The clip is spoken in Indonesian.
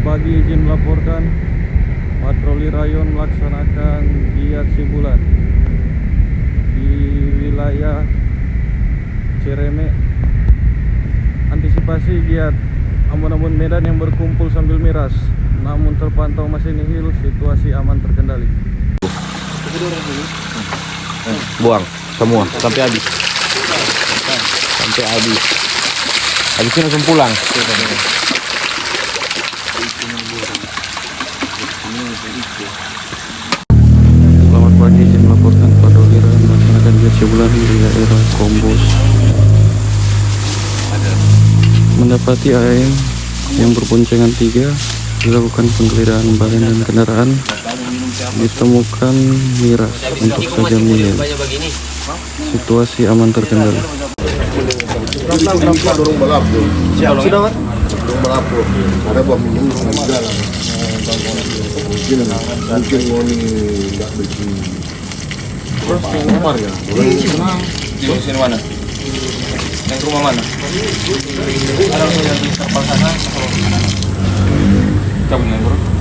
pagi, izin melaporkan patroli rayon melaksanakan giat Sibulan di wilayah Cireme. Antisipasi giat ambon-ambon Medan yang berkumpul sambil miras, namun terpantau masih nihil, situasi aman terkendali. Buang semua sampai habis. Habisnya langsung pulang. Selamat pagi, izin melaporkan patroli rayon melaksanakan giat Sibulan di daerah Kombos. Mendapati AM yang berboncengan 3, dilakukan penggeledahan barang dan kendaraan, ditemukan miras untuk saja minum. Situasi aman terkendali. Dorong melapor. Siap sudah, Pak. Dorong melapor. Ada bom minum di jalan. Mungkin ngoni enggak bersih. Nomor ya. Di sini mana? Yang rumah mana? Ada yang di kapal sana. Cabut ya, Bro.